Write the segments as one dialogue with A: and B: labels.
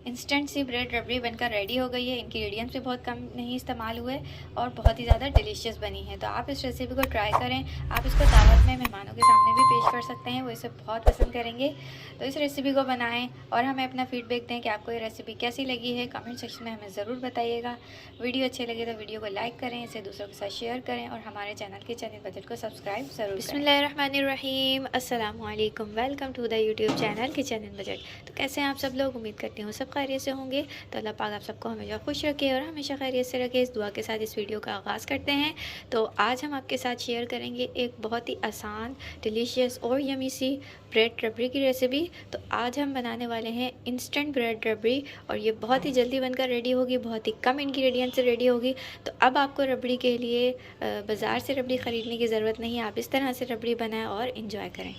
A: Instant सी bread रबड़ी बनकर ready हो गई है। इंग्रेडिएंट्स भी बहुत कम नहीं इस्तेमाल हुए और बहुत ही ज़्यादा डिलीशियस बनी है। तो आप इस रेसिपी को ट्राई करें। आप इसको दावत में मेहमानों के सामने भी पेश कर सकते हैं, वो इसे बहुत पसंद करेंगे। तो इस रेसिपी को बनाएं और हमें अपना फीडबैक दें कि आपको ये रेसिपी कैसी लगी है। कमेंट सेक्शन में हमें ज़रूर बताइएगा। वीडियो अच्छे लगे तो वीडियो को लाइक करें, इसे दूसरों के साथ शेयर करें और हमारे चैनल किचन इन बजट को सब्सक्राइब ज़रूर करें। बिस्मिल्लाहिर्रहमानिर्रहीम, अस्सलाम वालेकुम, welcome to the YouTube channel kitchen in budget. तो कैसे हैं आप सब लोग? उम्मीद करती हूँ सब खैरियत से होंगे। तो अल्लाह पाक आप सबको हमेशा खुश रखे और हमेशा खैरियत से रखे, इस दुआ के साथ इस वीडियो का आगाज़ करते हैं। तो आज हम आपके साथ शेयर करेंगे एक बहुत ही आसान, डिलीशियस और यमी सी ब्रेड रबड़ी की रेसिपी। तो आज हम बनाने वाले हैं इंस्टेंट ब्रेड रबड़ी और ये बहुत ही जल्दी बनकर रेडी होगी, बहुत ही कम इंग्रेडिएंट से रेडी होगी। तो अब आपको रबड़ी के लिए बाज़ार से रबड़ी ख़रीदने की ज़रूरत नहीं है। आप इस तरह से रबड़ी बनाएं और इंजॉय करें।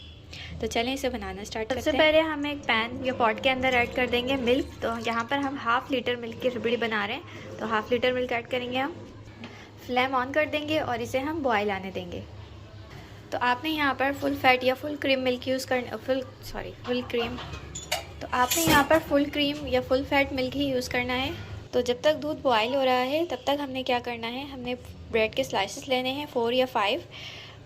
A: तो चलें इसे बनाना स्टार्ट करते हैं। सबसे पहले हम एक पैन या पॉट के अंदर ऐड कर देंगे मिल्क। तो यहाँ पर हम हाफ़ लीटर मिल्क की रबड़ी बना रहे हैं, तो हाफ़ लीटर मिल्क ऐड करेंगे हम। फ्लेम ऑन कर देंगे और इसे हम बॉयल आने देंगे। तो आपने यहाँ पर फुल फैट या फुल क्रीम मिल्क यूज़ करना, फुल क्रीम। तो आपने यहाँ पर फुल क्रीम या फुल फैट मिल्क ही यूज़ करना है। तो जब तक दूध बॉयल हो रहा है तब तक हमने क्या करना है, हमने ब्रेड के स्लाइसेस लेने हैं 4 या 5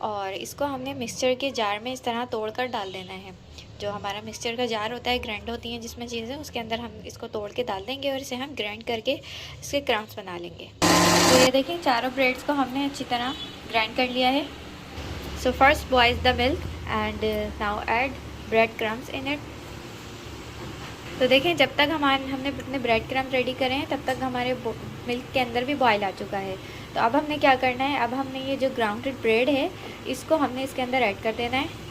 A: और इसको हमने मिक्सचर के जार में इस तरह तोड़कर डाल देना है। जो हमारा मिक्सचर का जार होता है, ग्राइंड होती हैं जिसमें चीज़ें, उसके अंदर हम इसको तोड़ के डाल देंगे और इसे हम ग्राइंड करके इसके क्रम्स बना लेंगे। तो ये देखिए चारों ब्रेड्स को हमने अच्छी तरह ग्राइंड कर लिया है। So first boil the milk and now add bread crumbs in it. तो देखें जब तक हमने अपने ब्रेड क्रम्स रेडी करें हैं तब तक हमारे मिल्क के अंदर भी बॉयल आ चुका है। तो अब हमने क्या करना है, अब हमने ये जो ग्राउंडेड ब्रेड है इसको हमने इसके अंदर ऐड कर देना है।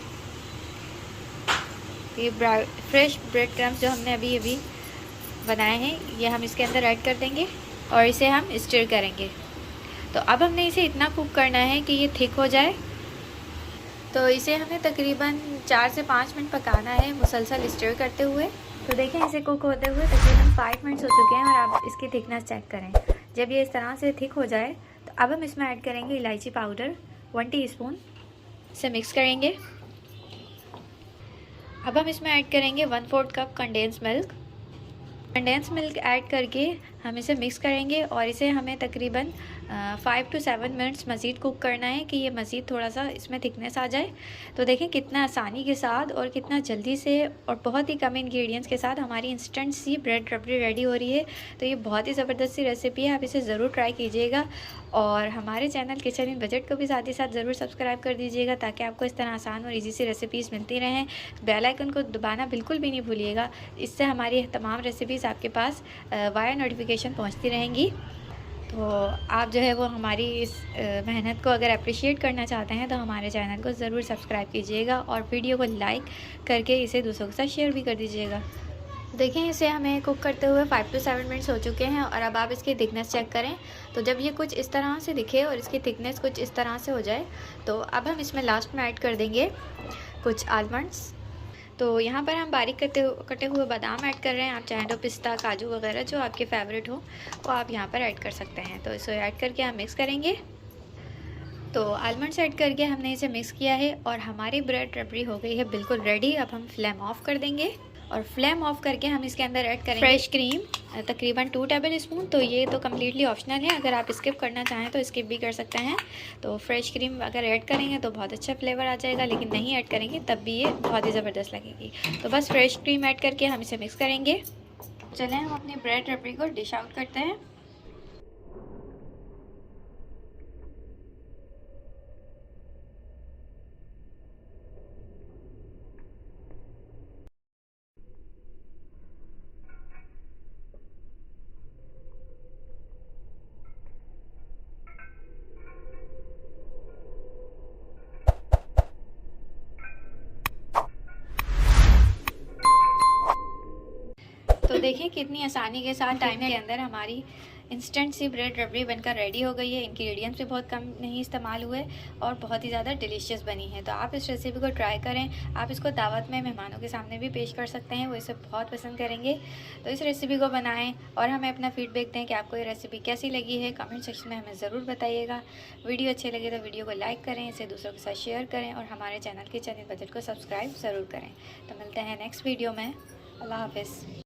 A: ये फ्रेश ब्रेड क्रम्स जो हमने अभी बनाए हैं ये हम इसके अंदर ऐड कर देंगे और इसे हम स्टिर करेंगे। तो अब हमने इसे इतना कुक करना है कि ये थिक हो जाए। तो इसे हमें तकरीबन 4 से 5 मिनट पकाना है मुसलसल स्टिर करते हुए। तो देखें इसे कुक होते हुए तकरीबन 5 मिनट्स हो चुके हैं और आप इसकी थिकनेस चेक करें। जब ये इस तरह से थिक हो जाए तो अब हम इसमें ऐड करेंगे इलायची पाउडर 1 टीस्पून। इसे मिक्स करेंगे। अब हम इसमें ऐड करेंगे 1/4 cup condense milk. Condense milk add करके हम इसे मिक्स करेंगे और इसे हमें तकरीबन 5 to 7 मिनट्स मज़ीद कुक करना है कि ये मज़ीद थोड़ा सा इसमें थिकनेस आ जाए। तो देखें कितना आसानी के साथ और कितना जल्दी से और बहुत ही कम इंग्रेडिएंट्स के साथ हमारी इंस्टेंट सी ब्रेड रबड़ी रेडी हो रही है। तो ये बहुत ही ज़बरदस्त सी रेसिपी है, आप इसे ज़रूर ट्राई कीजिएगा और हमारे चैनल किचन इन बजट को भी साथ ही साथ ज़रूर सब्सक्राइब कर दीजिएगा ताकि आपको इस तरह आसान और ईजी सी रेसिपीज़ मिलती रहें। बेल आइकन को दबाना बिल्कुल भी नहीं भूलिएगा, इससे हमारी तमाम रेसिपीज़ आपके पास वाया नोटिफिकेशन पहुंचती रहेंगी। तो आप जो है वो हमारी इस मेहनत को अगर अप्रिशिएट करना चाहते हैं तो हमारे चैनल को ज़रूर सब्सक्राइब कीजिएगा और वीडियो को लाइक करके इसे दूसरों के साथ शेयर भी कर दीजिएगा। देखें इसे हमें कुक करते हुए 5 to 7 मिनट्स हो चुके हैं और अब आप इसकी थिकनेस चेक करें। तो जब ये कुछ इस तरह से दिखे और इसकी थिकनेस कुछ इस तरह से हो जाए तो अब हम इसमें लास्ट में ऐड कर देंगे कुछ आलमंड्स। तो यहाँ पर हम बारीक कटे हुए बादाम ऐड कर रहे हैं। आप चाहें तो पिस्ता, काजू वगैरह जो आपके फेवरेट हो वो आप यहाँ पर ऐड कर सकते हैं। तो इसे ऐड करके हम मिक्स करेंगे। तो आलमंड्स ऐड करके हमने इसे मिक्स किया है और हमारी ब्रेड रबड़ी हो गई है बिल्कुल रेडी। अब हम फ्लेम ऑफ कर देंगे और फ्लेम ऑफ करके हम इसके अंदर ऐड करेंगे फ्रेश क्रीम तकरीबन 2 टेबल स्पून। तो ये तो कम्प्लीटली ऑप्शनल है, अगर आप स्किप करना चाहें तो स्किप भी कर सकते हैं। तो फ्रेश क्रीम अगर ऐड करेंगे तो बहुत अच्छा फ्लेवर आ जाएगा, लेकिन नहीं ऐड करेंगे तब भी ये बहुत ही ज़बरदस्त लगेगी। तो बस फ्रेश क्रीम ऐड करके हम इसे मिक्स करेंगे। चलें हम अपनी ब्रेड रबड़ी को डिश आउट करते हैं। तो देखिए कितनी आसानी के साथ टाइम के अंदर हमारी इंस्टेंट सी ब्रेड रबड़ी बनकर रेडी हो गई है। इंग्रेडिएंट्स भी बहुत कम नहीं इस्तेमाल हुए और बहुत ही ज़्यादा डिलीशियस बनी है। तो आप इस रेसिपी को ट्राई करें। आप इसको दावत में मेहमानों के सामने भी पेश कर सकते हैं, वो इसे बहुत पसंद करेंगे। तो इस रेसिपी को बनाएं और हमें अपना फीडबैक दें कि आपको ये रेसिपी कैसी लगी है। कमेंट सेक्शन में हमें ज़रूर बताइएगा। वीडियो अच्छे लगे तो वीडियो को लाइक करें, इसे दूसरों के साथ शेयर करें और हमारे चैनल किचन इन बजट को सब्सक्राइब ज़रूर करें। तो मिलते हैं नेक्स्ट वीडियो में। अल्लाह हाफिज़।